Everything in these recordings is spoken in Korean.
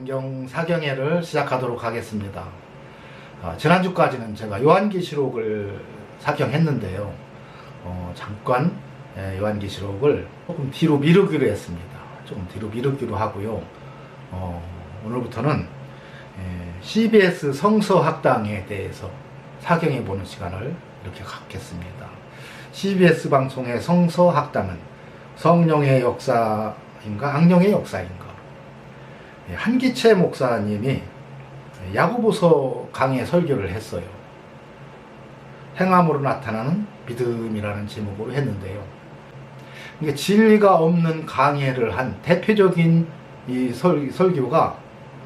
성경 사경회를 시작하도록 하겠습니다. 지난주까지는 제가 요한계시록을 사경했는데요. 잠깐 요한계시록을 조금 뒤로 미루기로 했습니다. 조금 뒤로 미루기로 하고요. 오늘부터는 CBS 성서학당에 대해서 사경해 보는 시간을 이렇게 갖겠습니다. CBS 방송의 성서학당은 성령의 역사인가 악령의 역사인가, 한기채 목사님이 야고보서 강의 설교를 했어요. 행함으로 나타나는 믿음이라는 제목으로 했는데요. 이게 진리가 없는 강의를 한 대표적인 이 설교가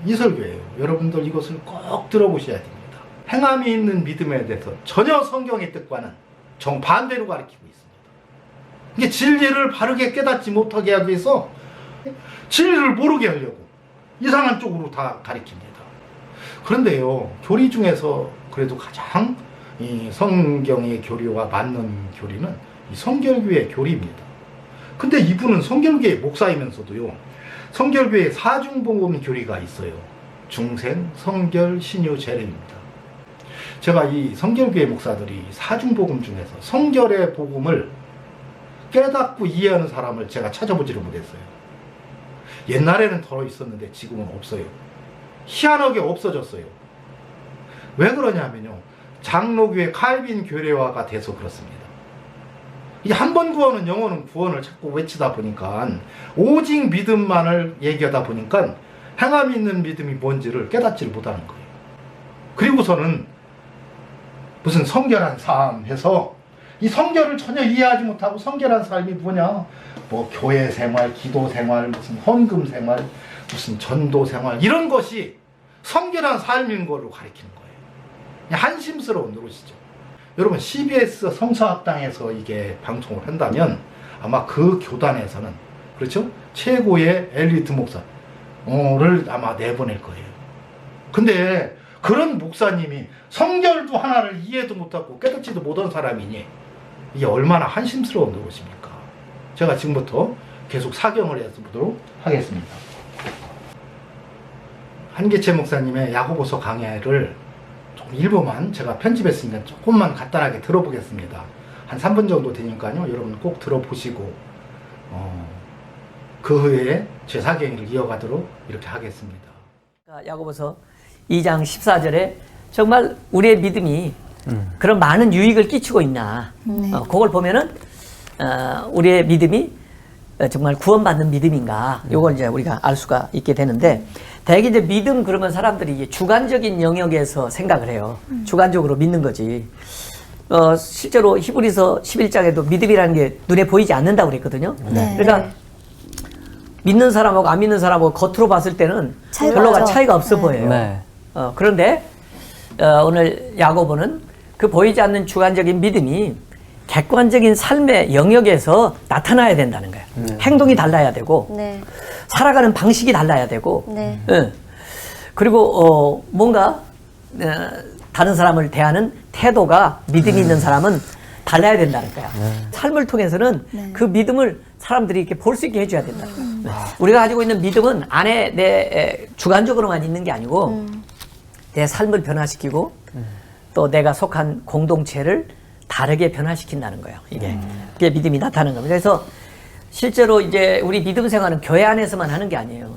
이 설교예요. 여러분들 이것을 꼭 들어보셔야 됩니다. 행함이 있는 믿음에 대해서 전혀 성경의 뜻과는 정반대로 가르치고 있습니다. 이게 진리를 바르게 깨닫지 못하게 하기 위해서 진리를 모르게 하려고 이상한 쪽으로 다 가르칩니다. 그런데요, 교리 중에서 그래도 가장 이 성경의 교리와 맞는 교리는 이 성결교의 교리입니다. 근데 이분은 성결교의 목사이면서도요, 성결교의 사중복음 교리가 있어요. 중생, 성결, 신유, 재림입니다. 제가 이 성결교의 목사들이 사중복음 중에서 성결의 복음을 깨닫고 이해하는 사람을 제가 찾아보지를 못했어요. 옛날에는 더 있었는데 지금은 없어요. 희한하게 없어졌어요. 왜 그러냐면요, 장로교의 칼빈 교례화가 돼서 그렇습니다. 이 한 번 구원은 영원은 구원을 자꾸 외치다 보니까, 오직 믿음만을 얘기하다 보니까 행함이 있는 믿음이 뭔지를 깨닫지를 못하는 거예요. 그리고서는 무슨 성결한 삶 해서 이 성결을 전혀 이해하지 못하고, 성결한 삶이 뭐냐, 뭐 교회 생활, 기도 생활, 무슨 헌금 생활, 무슨 전도 생활, 이런 것이 성결한 삶인 걸로 가리키는 거예요. 한심스러운 노릇이죠. 여러분, CBS 성서학당에서 이게 방송을 한다면 아마 그 교단에서는, 그렇죠, 최고의 엘리트 목사를 아마 내보낼 거예요. 근데 그런 목사님이 성결도 하나를 이해도 못하고 깨닫지도 못한 사람이니 이게 얼마나 한심스러운 노릇입니까? 제가 지금부터 계속 사경을 해보도록 하겠습니다. 한기채 목사님의 야고보서 강의를 좀 일부만 제가 편집했으니까 조금만 간단하게 들어보겠습니다. 한 3분 정도 되니까요, 여러분 꼭 들어보시고 그 후에 제 사경을 이어가도록 이렇게 하겠습니다. 야고보서 2장 14절에 정말 우리의 믿음이 그런 많은 유익을 끼치고 있나, 그걸 보면은 우리의 믿음이 정말 구원받는 믿음인가, 요걸 이제 우리가 알 수가 있게 되는데, 대개 이제 믿음 그러면 사람들이 주관적인 영역에서 생각을 해요. 주관적으로 믿는 거지. 실제로 히브리서 11장에도 믿음이라는 게 눈에 보이지 않는다고 그랬거든요. 네. 그러니까 믿는 사람하고 안 믿는 사람하고 겉으로 봤을 때는 별로 차이가 없어 보여요. 네. 그런데 오늘 야고보는 그 보이지 않는 주관적인 믿음이 객관적인 삶의 영역에서 나타나야 된다는 거예요. 행동이 달라야 되고, 네. 살아가는 방식이 달라야 되고, 네. 그리고 뭔가 다른 사람을 대하는 태도가 믿음이 있는 사람은 달라야 된다는 거야. 삶을 통해서는 그 믿음을 사람들이 이렇게 볼 수 있게 해줘야 된다. 우리가 가지고 있는 믿음은 안에 내 주관적으로만 있는 게 아니고, 내 삶을 변화시키고 또 내가 속한 공동체를 다르게 변화시킨다는 거예요. 그게 믿음이 나타나는 겁니다. 그래서 실제로 이제 우리 믿음 생활은 교회 안에서만 하는 게 아니에요.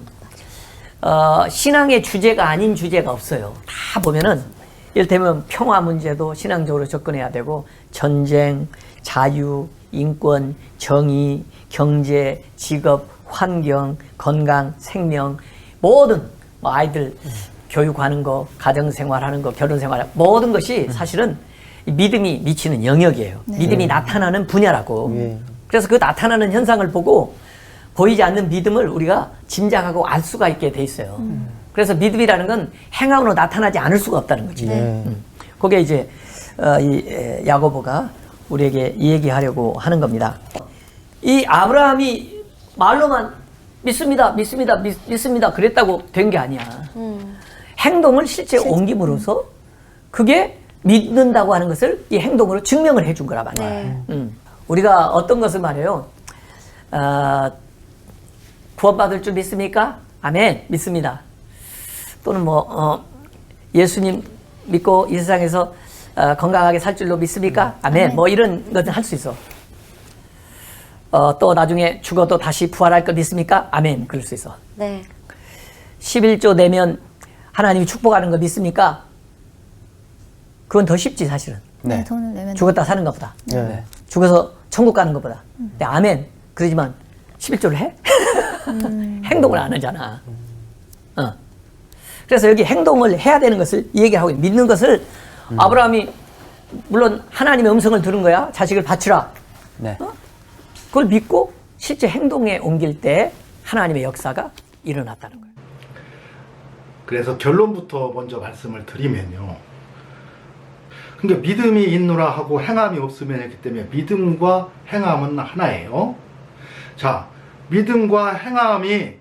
신앙의 주제가 아닌 주제가 없어요. 다 보면은 이를테면 평화 문제도 신앙적으로 접근해야 되고, 전쟁, 자유, 인권, 정의, 경제, 직업, 환경, 건강, 생명, 모든 아이들 교육하는 거, 가정생활하는 거, 결혼생활, 모든 것이 사실은 믿음이 미치는 영역이에요. 네. 믿음이 나타나는 분야라고. 그래서 그 나타나는 현상을 보고 보이지 않는 믿음을 우리가 짐작하고 알 수가 있게 돼 있어요. 그래서 믿음이라는 건 행함으로 나타나지 않을 수가 없다는 거지. 그게 이제 이 야고보가 우리에게 얘기하려고 하는 겁니다. 이 아브라함이 말로만 믿습니다, 믿습니다, 믿습니다 그랬다고 된 게 아니야. 행동을 실제 옮김으로써 그게 믿는다고 하는 것을 이 행동으로 증명을 해준 거란 말이야. 네. 우리가 어떤 것을 말해요. 구원받을 줄 믿습니까? 아멘, 믿습니다. 또는 예수님 믿고 이 세상에서 건강하게 살 줄로 믿습니까? 아멘. 뭐 이런 것은 할 수 있어. 또 나중에 죽어도 다시 부활할 거 믿습니까? 아멘. 그럴 수 있어. 네. 11조 내면 하나님이 축복하는 거 믿습니까? 그건 더 쉽지 사실은. 네. 돈을 내면 죽었다 사는 것보다. 네. 죽어서 천국 가는 것보다. 근데 아멘. 그러지만 11조를 해? 행동을 안 하잖아. 그래서 여기 행동을 해야 되는 것을 이 얘기하고 있는, 믿는 것을 아브라함이 물론 하나님의 음성을 들은 거야. 자식을 바치라. 네. 그걸 믿고 실제 행동에 옮길 때 하나님의 역사가 일어났다는 거예요. 그래서 결론부터 먼저 말씀을 드리면요. 그러니까 믿음이 있노라 하고 행함이 없으면 했기 때문에 믿음과 행함은 하나예요. 자, 믿음과 행함이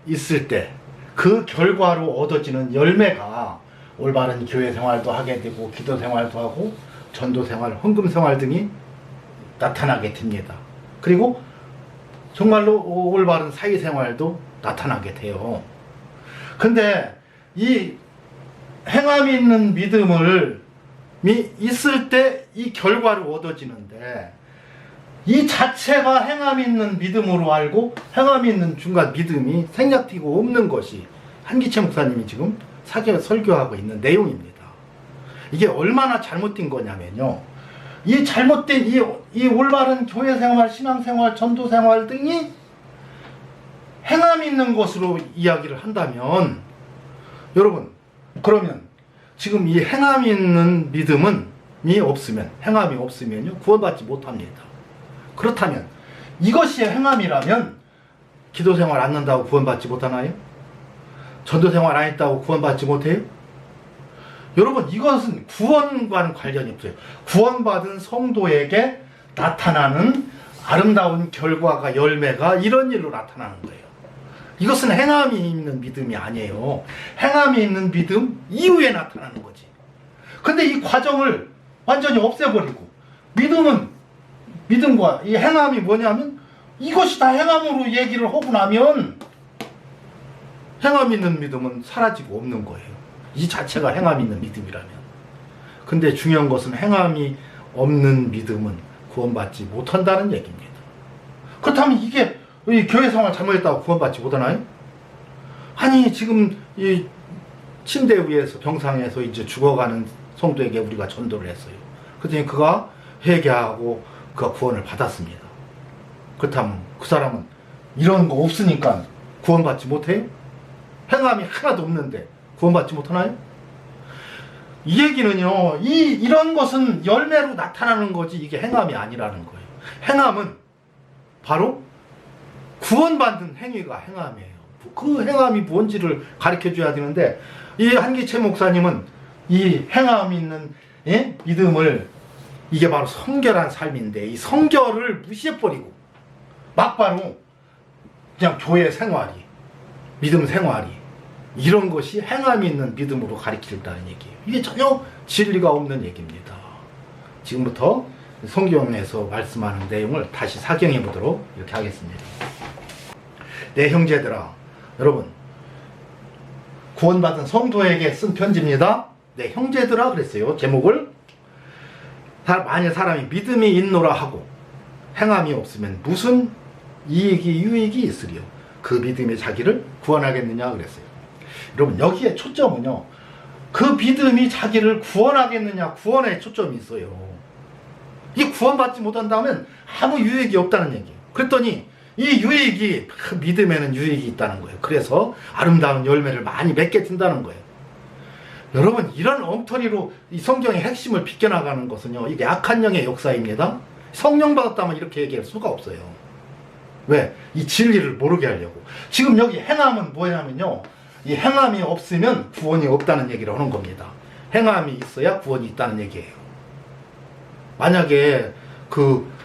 있을 때 그 결과로 얻어지는 열매가 올바른 교회 생활도 하게 되고 기도 생활도 하고 전도 생활, 헌금 생활 등이 나타나게 됩니다. 그리고 정말로 올바른 사회 생활도 나타나게 돼요. 근데 이 행함이 있는 믿음이 있을 때 이 결과로 얻어지는데 이 자체가 행함이 있는 믿음으로 알고 행함이 있는 중간 믿음이 생략되고 없는 것이 한기채 목사님이 지금 설교하고 있는 내용입니다. 이게 얼마나 잘못된 거냐면요. 이 잘못된 이 올바른 교회 생활, 신앙 생활, 전도 생활 등이 행함이 있는 것으로 이야기를 한다면 여러분, 그러면 지금 이 행함이 있는 믿음이 없으면, 행함이 없으면요 구원받지 못합니다. 그렇다면 이것이 행함이라면 기도 생활 안 한다고 구원받지 못하나요? 전도 생활 안 했다고 구원받지 못해요? 여러분, 이것은 구원과는 관련이 없어요. 구원받은 성도에게 나타나는 아름다운 결과가, 열매가 이런 일로 나타나는 거예요. 이것은 행함이 있는 믿음이 아니에요. 행함이 있는 믿음 이후에 나타나는 거지. 근데 이 과정을 완전히 없애버리고 믿음과 이 행함이 뭐냐면 이것이 다 행함으로 얘기를 하고 나면 행함 있는 믿음은 사라지고 없는 거예요. 이 자체가 행함 있는 믿음이라면. 근데 중요한 것은 행함이 없는 믿음은 구원받지 못한다는 얘기입니다. 그렇다면 이게 이 교회 생활 잘못했다고 구원받지 못하나요? 아니, 지금 이 침대 위에서 병상에서 이제 죽어가는 성도에게 우리가 전도를 했어요. 그랬더니 그가 회개하고 그가 구원을 받았습니다. 그렇다면 그 사람은 이런 거 없으니까 구원받지 못해요? 행함이 하나도 없는데 구원받지 못하나요? 이 얘기는요, 이런 것은 열매로 나타나는 거지 이게 행함이 아니라는 거예요. 행함은 바로 구원받는 행위가 행함이에요. 그 행함이 뭔지를 가르쳐 줘야 되는데 이 한기채 목사님은 이 행함이 있는 믿음을, 이게 바로 성결한 삶인데 이 성결을 무시해버리고 막바로 그냥 교회 생활이, 믿음 생활이 이런 것이 행함이 있는 믿음으로 가르친다는 얘기예요. 이게 전혀 진리가 없는 얘기입니다. 지금부터 성경에서 말씀하는 내용을 다시 사경해 보도록 이렇게 하겠습니다. 내 형제들아, 여러분, 구원받은 성도에게 쓴 편지입니다. 내 형제들아 그랬어요. 제목을. 만일 사람이 믿음이 있노라 하고 행함이 없으면 무슨 이익이 유익이 있으리요? 그 믿음이 자기를 구원하겠느냐 그랬어요. 여러분, 여기에 초점은요, 그 믿음이 자기를 구원하겠느냐, 구원에 초점이 있어요. 이 구원받지 못한다면 아무 유익이 없다는 얘기예요. 그랬더니 이 유익이, 그 믿음에는 유익이 있다는 거예요. 그래서 아름다운 열매를 많이 맺게 된다는 거예요. 여러분, 이런 엉터리로 이 성경의 핵심을 비껴나가는 것은요, 이게 악한 영의 역사입니다. 성령 받았다면 이렇게 얘기할 수가 없어요. 왜? 이 진리를 모르게 하려고. 지금 여기 행함은 뭐냐면요, 이 행함이 없으면 구원이 없다는 얘기를 하는 겁니다. 행함이 있어야 구원이 있다는 얘기예요. 만약에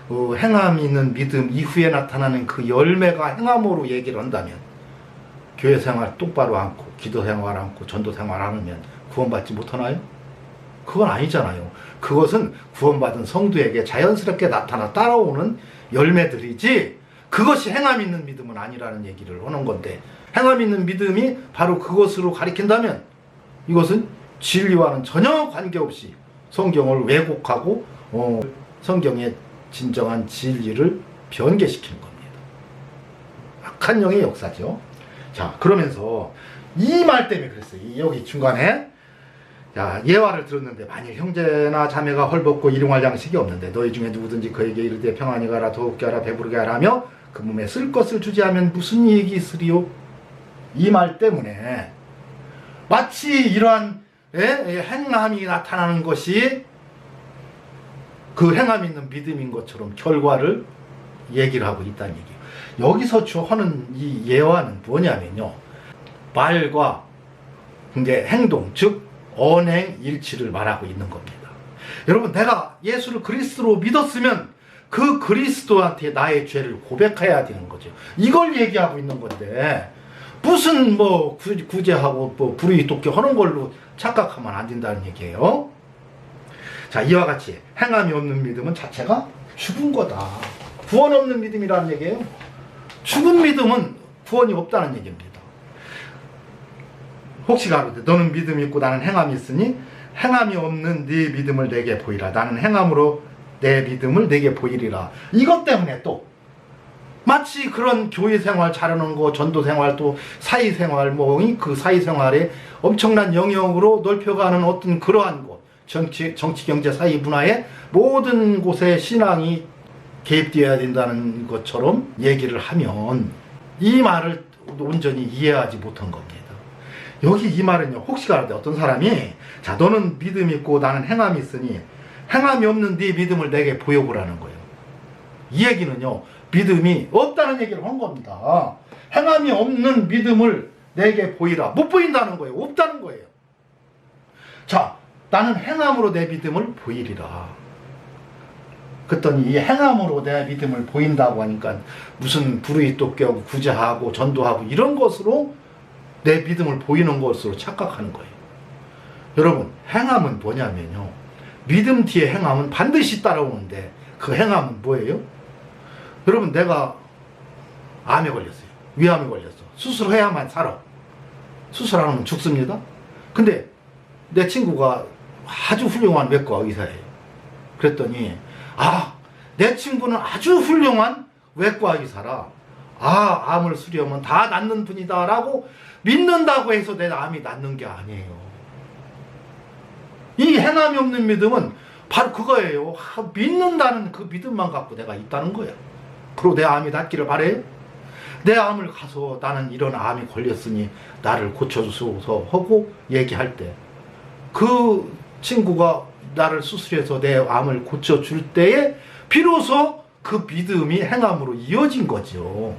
행함이 있는 믿음 이후에 나타나는 그 열매가 행함으로 얘기를 한다면 교회 생활 똑바로 않고 기도 생활 않고 전도 생활 안 하면 구원받지 못하나요? 그건 아니잖아요. 그것은 구원받은 성도에게 자연스럽게 나타나 따라오는 열매들이지, 그것이 행함 있는 믿음은 아니라는 얘기를 하는 건데, 행함 있는 믿음이 바로 그것으로 가리킨다면 이것은 진리와는 전혀 관계없이 성경을 왜곡하고 성경의 진정한 진리를 변개시키는 겁니다. 악한 영의 역사죠. 자, 그러면서 이 말 때문에 그랬어요. 여기 중간에, 자, 예화를 들었는데 만일 형제나 자매가 헐벗고 일용할 양식이 없는데 너희 중에 누구든지 그에게 이르되 평안히 가라, 더욱게 하라, 배부르게 하라며 그 몸에 쓸 것을 주지 하면 무슨 이익이 있으리요? 이 말 때문에 마치 이러한 행함이 나타나는 것이 그 행함 있는 믿음인 것처럼 결과를 얘기를 하고 있다는 얘기예요. 여기서 하는 이 예화는 뭐냐면요, 말과 이제 행동, 즉 언행 일치를 말하고 있는 겁니다. 여러분, 내가 예수를 그리스도로 믿었으면 그 그리스도한테 나의 죄를 고백해야 되는 거죠. 이걸 얘기하고 있는 건데 무슨 뭐 구제하고 뭐 불의 돕게 하는 걸로 착각하면 안 된다는 얘기예요. 자, 이와 같이 행함이 없는 믿음은 자체가 죽은 거다. 구원 없는 믿음이라는 얘기예요. 죽은 믿음은 구원이 없다는 얘기입니다. 혹시 가로되 너는 믿음이 있고 나는 행함이 있으니 행함이 없는 네 믿음을 내게 보이라. 나는 행함으로 내 믿음을 내게 보이리라. 이것 때문에 또 마치 그런 교회 생활 잘하는 거, 전도 생활, 또 사회 생활, 그 사회 생활에 엄청난 영역으로 넓혀가는 어떤 그러한 곳, 정치, 경제, 사회, 문화의 모든 곳에 신앙이 개입되어야 된다는 것처럼 얘기를 하면 이 말을 온전히 이해하지 못한 겁니다. 여기 이 말은요, 혹시 가라데 어떤 사람이, 자, 너는 믿음이 있고 나는 행함이 있으니 행함이 없는 네 믿음을 내게 보여보라는 거예요. 이 얘기는요, 믿음이 없다는 얘기를 한 겁니다. 행함이 없는 믿음을 내게 보이라. 못 보인다는 거예요. 없다는 거예요. 자, 나는 행함으로 내 믿음을 보이리라. 그랬더니 이 행함으로 내 믿음을 보인다고 하니까 무슨 불의 돕게 하고 구제하고 전도하고 이런 것으로 내 믿음을 보이는 것으로 착각하는 거예요. 여러분, 행함은 뭐냐면요, 믿음 뒤에 행함은 반드시 따라오는데 그 행함은 뭐예요? 여러분, 내가 암에 걸렸어요. 위암에 걸렸어. 수술해야만 살아. 수술 안 하면 죽습니다. 근데 내 친구가 아주 훌륭한 외과 의사예요. 그랬더니 내 친구는 아주 훌륭한 외과 의사라. 암을 수리하면 다 낫는 분이다 라고 믿는다고 해서 내 암이 낫는 게 아니에요. 이 행함이 없는 믿음은 바로 그거예요. 믿는다는 그 믿음만 갖고 내가 있다는 거야. 그리고 내 암이 낫기를 바래요. 내 암을 가서 나는 이런 암이 걸렸으니 나를 고쳐주소서 하고 얘기할 때 그 친구가 나를 수술해서 내 암을 고쳐줄 때에 비로소 그 믿음이 행함으로 이어진 거죠.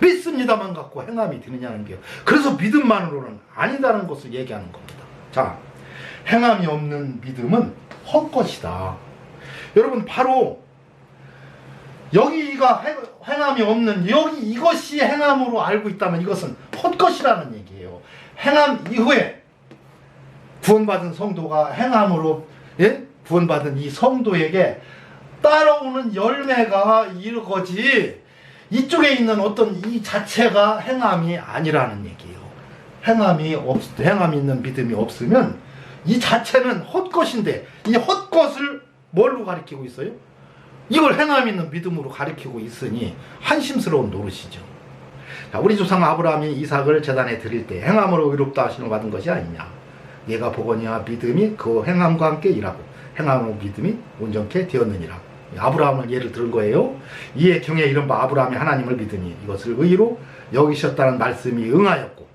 믿습니다만 갖고 행함이 되느냐는 게, 그래서 믿음만으로는 아니다는 것을 얘기하는 겁니다. 자, 행함이 없는 믿음은 헛것이다. 여러분, 바로 여기가 행함이 없는, 이것이 행함으로 알고 있다면 이것은 헛것이라는 얘기예요. 행함 이후에 구원받은 성도가 행함으로 구원받은 이 성도에게 따라오는 열매가 이거지, 이쪽에 있는 어떤 이 자체가 행함이 아니라는 얘기예요. 행함이 있는 믿음이 없으면 이 자체는 헛것인데, 이 헛것을 뭘로 가리키고 있어요? 이걸 행함 있는 믿음으로 가리키고 있으니 한심스러운 노릇이죠. 자, 우리 조상 아브라함이 이삭을 제단에 드릴 때 행함으로 의롭다 하심을 받은 것이 아니냐. 얘가 보거니와 믿음이 그 행함과 함께 일하고 행함으로 믿음이 온전케 되었느니라. 아브라함을 예를 든 거예요. 이에 경에 이른 바 아브라함이 하나님을 믿으니 이것을 의로 여기셨다는 말씀이 응하였고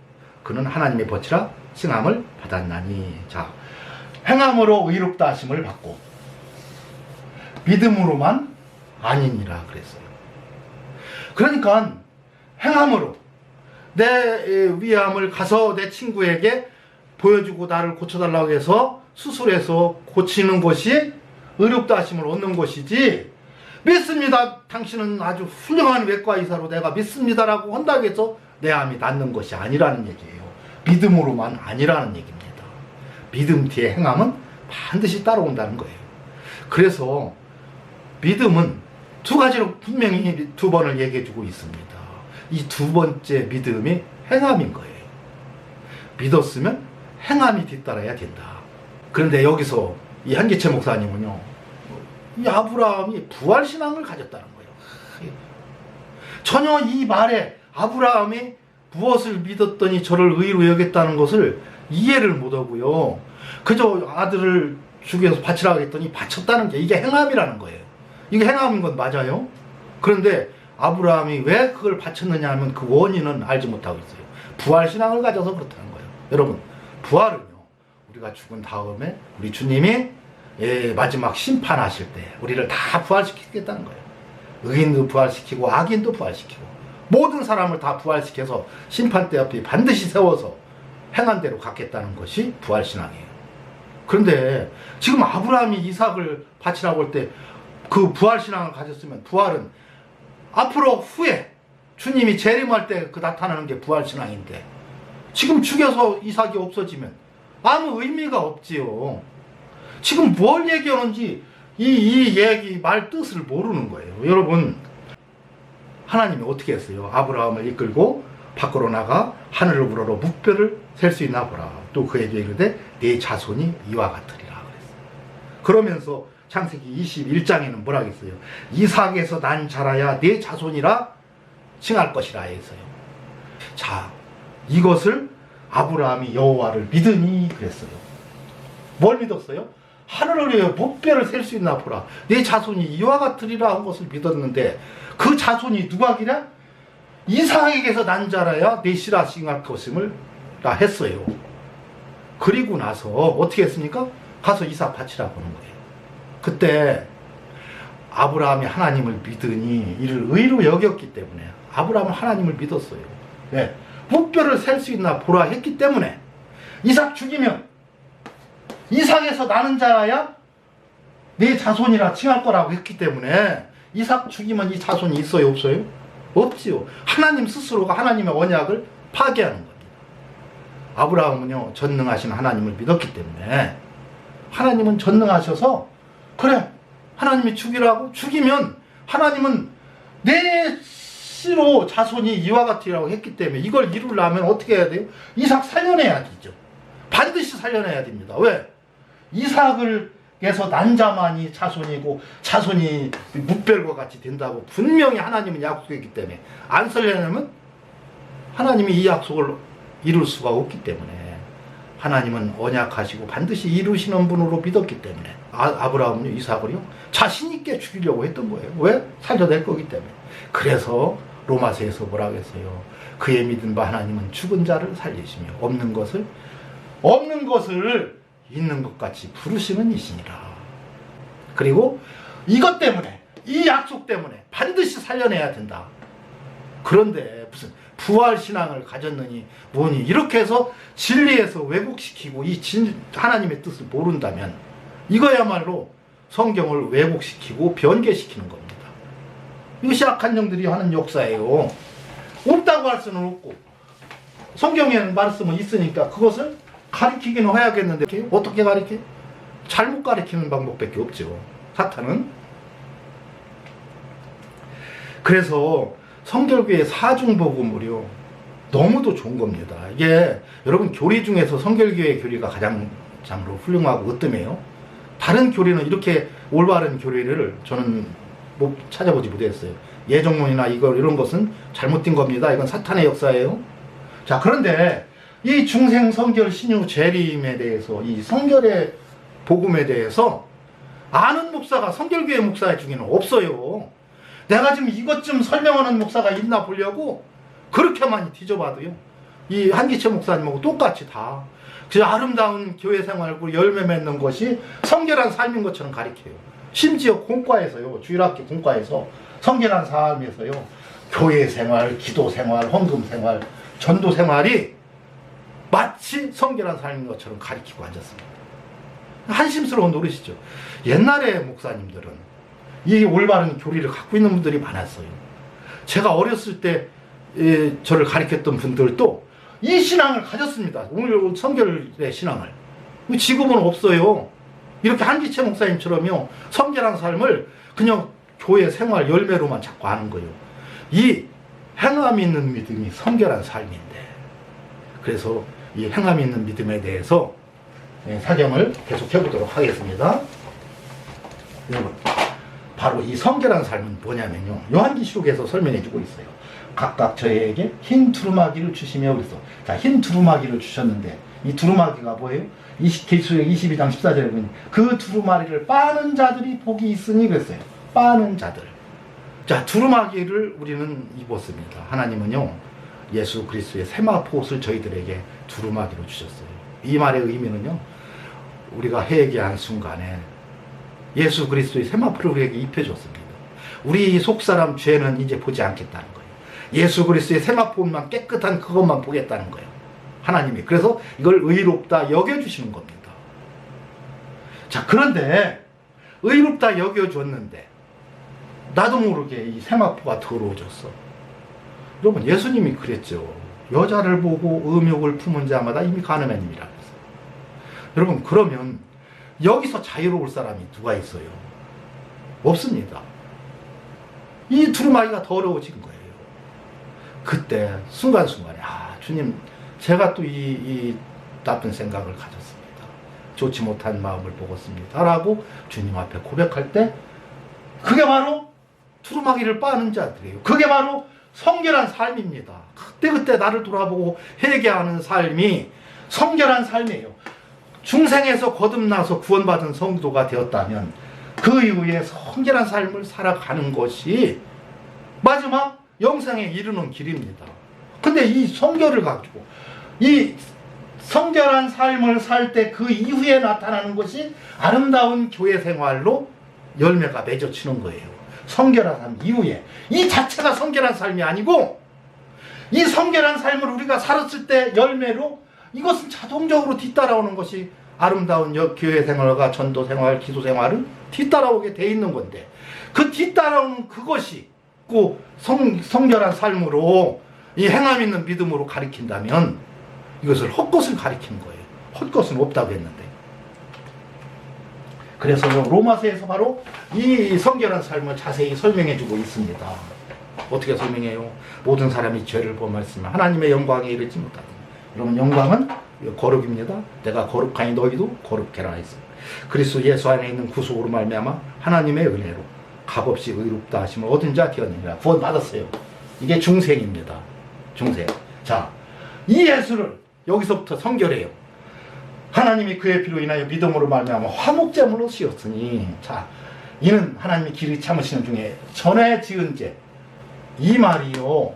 그는 하나님의 벗이라 칭함을 받았나니. 자, 행함으로 의롭다 하심을 받고 믿음으로만 아니니라 그랬어요. 그러니까 행함으로 내 위암을 가서 내 친구에게 보여주고 나를 고쳐달라고 해서 수술해서 고치는 것이 의롭다 하심을 얻는 것이지, 믿습니다, 당신은 아주 훌륭한 외과 의사로 내가 믿습니다라고 한다고 해서 내 암이 낫는 것이 아니라는 얘기예요. 믿음으로만 아니라는 얘기입니다. 믿음 뒤에 행함은 반드시 따라온다는 거예요. 그래서 믿음은 두 가지로 분명히 두 번을 얘기해 주고 있습니다. 이 두 번째 믿음이 행함인 거예요. 믿었으면 행함이 뒤따라야 된다. 그런데 여기서 이 한기채 목사님은요, 이 아브라함이 부활신앙을 가졌다는 거예요. 전혀 이 말에 아브라함이 무엇을 믿었더니 저를 의로 여겼다는 것을 이해를 못하고요. 그저 아들을 죽여서 바치라고 했더니 바쳤다는 게 이게 행함이라는 거예요. 이게 행함인 건 맞아요. 그런데 아브라함이 왜 그걸 바쳤느냐 하면 그 원인은 알지 못하고 있어요. 부활신앙을 가져서 그렇다는 거예요. 여러분, 부활은요, 우리가 죽은 다음에 우리 주님이 마지막 심판하실 때 우리를 다 부활시키겠다는 거예요. 의인도 부활시키고 악인도 부활시키고 모든 사람을 다 부활시켜서 심판대 앞에 반드시 세워서 행한 대로 갖겠다는 것이 부활신앙이에요. 그런데 지금 아브라함이 이삭을 바치라고 할 때 그 부활신앙을 가졌으면 부활은 앞으로 후에 주님이 재림할 때 그 나타나는 게 부활신앙인데 지금 죽여서 이삭이 없어지면 아무 의미가 없지요. 지금 뭘 얘기하는지 이 얘기 말 뜻을 모르는 거예요. 여러분, 하나님이 어떻게 했어요? 아브라함을 이끌고 밖으로 나가 하늘을 우러러 묵별을 셀 수 있나 보라. 또 그에게 이르되 네 자손이 이와 같으리라 그랬어요. 그러면서 창세기 21장에는 뭐라 했어요? 이삭에서 난 자라야 네 자손이라 칭할 것이라 했어요. 자, 이것을 아브라함이 여호와를 믿으니 그랬어요. 뭘 믿었어요? 하늘을 묵별을 셀 수 있나 보라. 내 자손이 이와 같으리라 한 것을 믿었는데 그 자손이 누가기냐? 이삭에게서 난 자라야 내 씨라 칭할 것임을 다 했어요. 그리고 나서 어떻게 했습니까? 가서 이삭 바치라고 하는 거예요. 그때 아브라함이 하나님을 믿으니 이를 의로 여겼기 때문에 아브라함은 하나님을 믿었어요. 왜? 묵별을 셀 수 있나 보라 했기 때문에 이삭 죽이면 이삭에서 나는 자라야 내 자손이라 칭할 거라고 했기 때문에 이삭 죽이면 이 자손이 있어요? 없어요? 없지요. 하나님 스스로가 하나님의 언약을 파괴하는 겁니다. 아브라함은요, 전능하신 하나님을 믿었기 때문에 하나님은 전능하셔서 그래, 하나님이 죽이라고? 죽이면 하나님은 내 씨로 자손이 이와 같으라고 했기 때문에 이걸 이루려면 어떻게 해야 돼요? 이삭 살려내야 되죠. 반드시 살려내야 됩니다. 왜? 이삭에서 난 자만이 자손이고 자손이 묵별과 같이 된다고 분명히 하나님은 약속했기 때문에 안 살려내면 하나님이 이 약속을 이룰 수가 없기 때문에 하나님은 언약하시고 반드시 이루시는 분으로 믿었기 때문에 아브라함은 이삭을요 자신 있게 죽이려고 했던 거예요. 왜? 살려낼 거기 때문에. 그래서 로마서에서 뭐라고 했어요? 그의 믿은 바 하나님은 죽은 자를 살리시며 없는 것을 있는 것 같이 부르시는 이시니라. 그리고 이것 때문에, 이 약속 때문에 반드시 살려내야 된다. 그런데 무슨 부활신앙을 가졌느니 뭐니 이렇게 해서 진리에서 왜곡시키고 하나님의 뜻을 모른다면 이거야말로 성경을 왜곡시키고 변개시키는 겁니다. 이것이 악한 영들이 하는 역사예요. 없다고 할 수는 없고 성경에는 말씀은 있으니까 그것을 가리키기는 해야겠는데 어떻게 가리켜? 잘못 가리키는 방법밖에 없죠. 사탄은. 그래서 성결교회 사중복음을요 너무도 좋은 겁니다. 이게 여러분 교리 중에서 성결교회 교리가 가장 참으로 훌륭하고 으뜸해요. 다른 교리는 이렇게 올바른 교리를 저는 찾아보지 못했어요. 예정론이나 이런 것은 잘못된 겁니다. 이건 사탄의 역사예요. 자, 그런데 이 중생 성결 신유 재림에 대해서 이 성결의 복음에 대해서 아는 목사가 성결교회 목사 중에는 없어요. 내가 지금 이것 좀 설명하는 목사가 있나 보려고 그렇게 많이 뒤져봐도요 이 한기채 목사님하고 똑같이 다 그 아름다운 교회 생활고 열매 맺는 것이 성결한 삶인 것처럼 가르쳐요. 심지어 공과에서요, 주일학교 공과에서 성결한 삶에서요 교회 생활, 기도 생활, 헌금 생활, 전도 생활이 마치 성결한 삶인 것처럼 가르치고 앉았습니다. 한심스러운 노릇이죠. 옛날의 목사님들은 이 올바른 교리를 갖고 있는 분들이 많았어요. 제가 어렸을 때 저를 가르쳤던 분들도 이 신앙을 가졌습니다. 오늘 성결의 신앙을. 지금은 없어요. 이렇게 한기채 목사님처럼요 성결한 삶을 그냥 교회 생활 열매로만 자꾸 하는 거예요. 이 행함 있는 믿음이 성결한 삶인데, 그래서 이 행함 있는 믿음에 대해서 사경을 계속 해보도록 하겠습니다. 여러분, 바로 이 성결한 삶은 뭐냐면요, 요한계시록에서 설명해주고 있어요. 각각 저희에게 흰 두루마기를 주시며 그랬어. 자, 흰 두루마기를 주셨는데 이 두루마기가 뭐예요? 계시록 22장 14절에 보면 그 두루마기를 빠는 자들이 복이 있으니 그랬어요. 빠는 자들. 자, 두루마기를 우리는 입었습니다. 하나님은요, 예수 그리스도의 세마포옷을 저희들에게 두루마기로 주셨어요. 이 말의 의미는요, 우리가 회개한 순간에 예수 그리스도의 세마포를 우리에게 입혀줬습니다. 우리 속사람 죄는 이제 보지 않겠다는 거예요. 예수 그리스도의 세마포만 깨끗한 그것만 보겠다는 거예요. 하나님이. 그래서 이걸 의롭다 여겨주시는 겁니다. 자, 그런데 의롭다 여겨줬는데 나도 모르게 이 세마포가 더러워졌어. 여러분, 예수님이 그랬죠. 여자를 보고 음욕을 품은 자마다 이미 가늠하님이라 그랬어요. 여러분, 그러면 여기서 자유로울 사람이 누가 있어요? 없습니다. 이 두루마기가 더러워진 거예요. 그때 순간순간에 주님, 제가 또 이 나쁜 생각을 가졌습니다. 좋지 못한 마음을 먹었습니다 라고 주님 앞에 고백할 때, 그게 바로 두루마기를 빠는 자들이에요. 그게 바로 성결한 삶입니다. 그때 나를 돌아보고 회개하는 삶이 성결한 삶이에요. 중생에서 거듭나서 구원받은 성도가 되었다면 그 이후에 성결한 삶을 살아가는 것이 마지막 영생에 이르는 길입니다. 근데 이 성결을 가지고 이 성결한 삶을 살 때 그 이후에 나타나는 것이 아름다운 교회 생활로 열매가 맺어지는 거예요. 성결한 삶 이후에. 이 자체가 성결한 삶이 아니고, 이 성결한 삶을 우리가 살았을 때 열매로 이것은 자동적으로 뒤따라오는 것이 아름다운 교회 생활과 전도 생활, 기도 생활은 뒤따라오게 돼 있는 건데, 그 뒤따라오는 그것이 꼭 성결한 삶으로 이 행함 있는 믿음으로 가리킨다면 이것을 헛것을 가리키는 거예요. 헛것은 없다고 했는데. 그래서 로마서에서 바로 이 성결한 삶을 자세히 설명해주고 있습니다. 어떻게 설명해요? 모든 사람이 죄를 범하였으면 하나님의 영광에 이르지 못하다. 여러분, 영광은 거룩입니다. 내가 거룩하니 너희도 거룩해라 했어요. 그리스도 예수 안에 있는 구속으로 말미암아 하나님의 은혜로 값없이 의롭다 하심을 얻은 자 되었느니라. 구원 받았어요. 이게 중생입니다. 중생. 자, 이 예수를 여기서부터 성결해요. 하나님이 그의 피로 인하여 믿음으로 말미암아 화목제물로 씌웠으니, 자, 이는 하나님이 길이 참으시는 중에 전에 지은 죄. 이 말이요,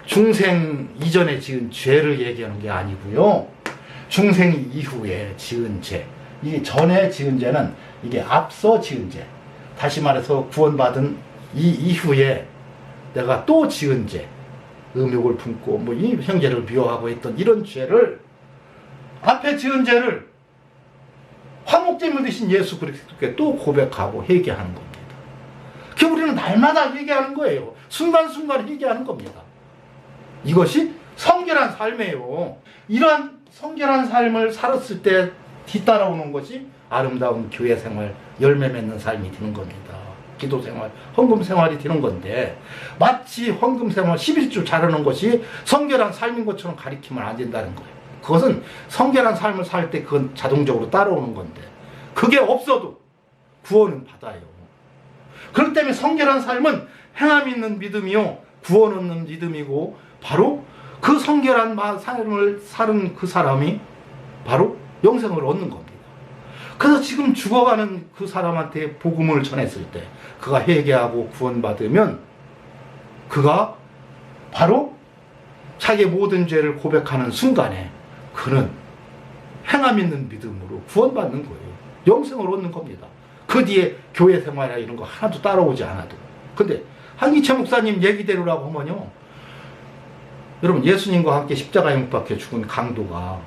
중생 이전에 지은 죄를 얘기하는 게 아니고요, 중생 이후에 지은 죄. 이 전에 지은 죄는 이게 앞서 지은 죄. 다시 말해서 구원받은 이 이후에 내가 또 지은 죄, 음욕을 품고 뭐 이 형제를 미워하고 했던 이런 죄를, 앞에 지은 죄를 화목제물 되신 예수 그리스도께 또 고백하고 회개하는 겁니다. 그 우리는 날마다 회개하는 거예요. 순간순간 회개하는 겁니다. 이것이 성결한 삶이에요. 이러한 성결한 삶을 살았을 때 뒤따라오는 것이 아름다운 교회 생활, 열매 맺는 삶이 되는 겁니다. 기도 생활, 헌금 생활이 되는 건데, 마치 헌금 생활 11조 잘하는 것이 성결한 삶인 것처럼 가리키면 안 된다는 거예요. 그것은 성결한 삶을 살 때 그건 자동적으로 따라오는 건데, 그게 없어도 구원은 받아요. 그렇기 때문에 성결한 삶은 행함 있는 믿음이요, 구원 없는 믿음이고, 바로 그 성결한 삶을 사는 그 사람이 바로 영생을 얻는 겁니다. 그래서 지금 죽어가는 그 사람한테 복음을 전했을 때 그가 회개하고 구원받으면 그가 바로 자기의 모든 죄를 고백하는 순간에 그는 행함 있는 믿음으로 구원받는 거예요. 영생을 얻는 겁니다. 그 뒤에 교회 생활이나 이런 거 하나도 따라오지 않아도. 근데 한기채 목사님 얘기대로라고 하면요, 여러분, 예수님과 함께 십자가에 못 박혀 죽은 강도가,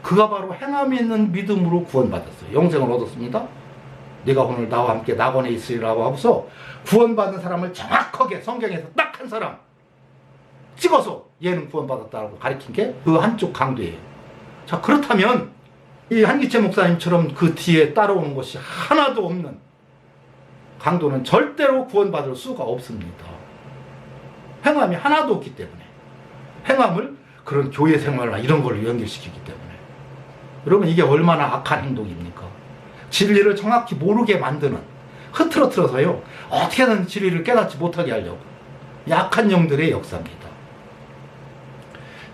그가 바로 행함이 있는 믿음으로 구원받았어요. 영생을 얻었습니다. 네가 오늘 나와 함께 낙원에 있으리라고 하고서 구원받은 사람을 정확하게 성경에서 딱 한 사람 찍어서 얘는 구원받았다고 가르친 게 그 한쪽 강도예요. 자, 그렇다면 이 한기채 목사님처럼 그 뒤에 따라오는 것이 하나도 없는 강도는 절대로 구원받을 수가 없습니다. 행함이 하나도 없기 때문에. 행함을 그런 교회 생활이나 이런 걸로 연결시키기 때문에. 여러분 이게 얼마나 악한 행동입니까? 진리를 정확히 모르게 만드는, 흐트러뜨려서요 어떻게든 진리를 깨닫지 못하게 하려고 약한 영들의 역사입니다.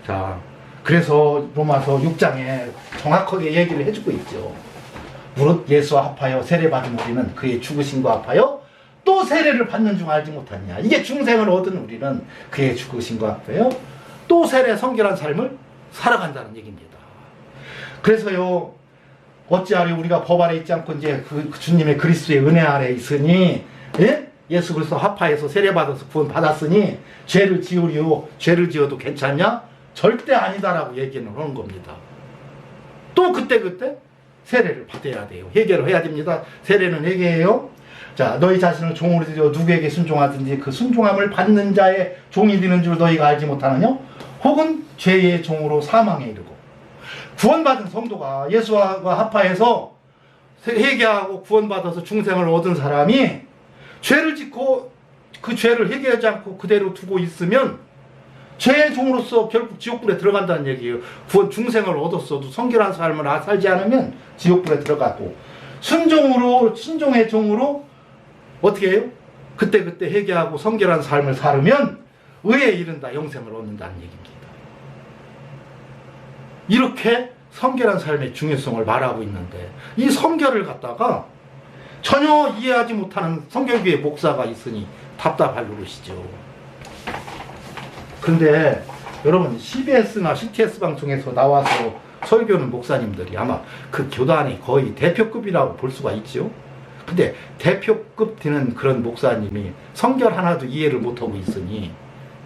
자, 그래서 로마서 6장에 정확하게 얘기를 해주고 있죠. 무릇 예수와 합하여 세례받은 우리는 그의 죽으심과 합하여 또 세례를 받는 중 알지 못하느냐. 이게 중생을 얻은 우리는 그의 죽으심과 합하여 또 세례 성결한 삶을 살아간다는 얘기입니다. 그래서요 어찌하리 우리가 법 아래 있지 않고 이제 그 주님의 그리스도의 은혜 아래 있으니, 예? 예수 그리스도 합하여서 세례받아서 구원 받았으니 죄를 지으리요 죄를 지어도 괜찮냐? 절대 아니다라고 얘기는 하는 겁니다. 또 그때 세례를 받아야 돼요. 회개를 해야 됩니다. 세례는 회개예요. 자, 너희 자신을 종으로 드려 누구에게 순종하든지 그 순종함을 받는 자의 종이 되는 줄 너희가 알지 못하느냐? 혹은 죄의 종으로 사망에 이르고. 구원받은 성도가 예수와 합하여서 회개하고 구원받아서 중생을 얻은 사람이 죄를 짓고 그 죄를 회개하지 않고 그대로 두고 있으면 죄의 종으로서 결국 지옥불에 들어간다는 얘기예요. 구원 중생을 얻었어도 성결한 삶을 살지 않으면 지옥불에 들어가고, 신종의 종으로 어떻게 해요? 그때 회개하고 성결한 삶을 살으면 의에 이른다, 영생을 얻는다는 얘기입니다. 이렇게 성결한 삶의 중요성을 말하고 있는데 이 성결을 갖다가 전혀 이해하지 못하는 성결교회 목사가 있으니 답답할 노릇이죠. 그런데 여러분 CBS나 CTS 방송에서 나와서 설교는 목사님들이 아마 그 교단이 거의 대표급이라고 볼 수가 있죠. 근데 대표급 되는 그런 목사님이 성결 하나도 이해를 못하고 있으니,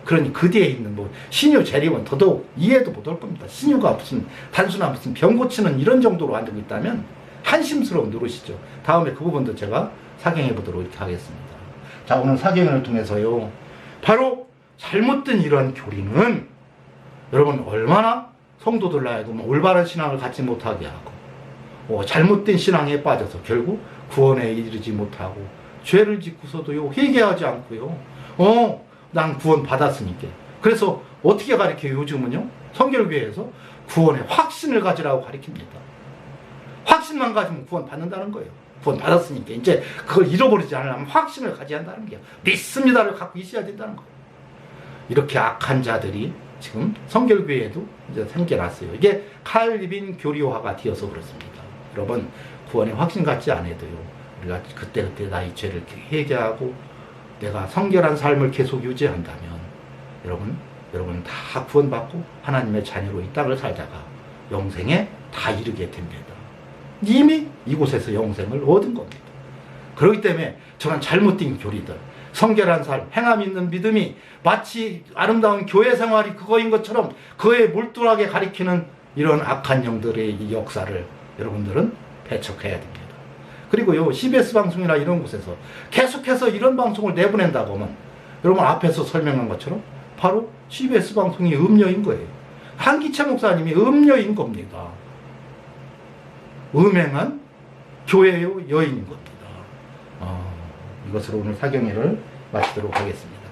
그러니 그 뒤에 있는 신유 재림은 더더욱 이해도 못할 겁니다. 신유가 단순한 병 고치는 이런 정도로 안 되고 있다면 한심스러운 노릇이죠. 다음에 그 부분도 제가 사경해 보도록 이렇게 하겠습니다. 자, 오늘 사경을 통해서요 바로 잘못된 이런 교리는 여러분 얼마나 성도들 하여금 올바른 신앙을 갖지 못하게 하고 잘못된 신앙에 빠져서 결국 구원에 이르지 못하고 죄를 짓고서도요 회개하지 않고요 난 구원 받았으니까. 그래서 어떻게 가르쳐요? 요즘은요 성결교회에서 구원의 확신을 가지라고 가르칩니다. 확신만 가지면 구원 받는다는 거예요. 구원 받았으니까 이제 그걸 잃어버리지 않으려면 확신을 가져야 한다는 거예요. 믿습니다를 갖고 있어야 된다는 거예요. 이렇게 악한 자들이 지금 성결교회에도 이제 생겨났어요. 이게 칼빈 교리화가 되어서 그렇습니다. 여러분 구원의 확신 갖지 않아도요 우리가 그때 나의 죄를 회개하고 내가 성결한 삶을 계속 유지한다면 여러분은 다 구원받고 하나님의 자녀로 이 땅을 살다가 영생에 다 이르게 됩니다. 이미 이곳에서 영생을 얻은 겁니다. 그렇기 때문에 저는 잘못된 교리들, 성결한 삶, 행함 있는 믿음이 마치 아름다운 교회 생활이 그거인 것처럼 그에 몰두하게 가리키는 이런 악한 영들의 이 역사를 여러분들은 배척해야 됩니다. 그리고요 CBS 방송이나 이런 곳에서 계속해서 이런 방송을 내보낸다고 하면 여러분 앞에서 설명한 것처럼 바로 CBS 방송이 음녀인 거예요. 한기채 목사님이 음녀인 겁니다. 음행한 교회의 여인인 겁니다. 이것으로 오늘 사경회를 마치도록 하겠습니다.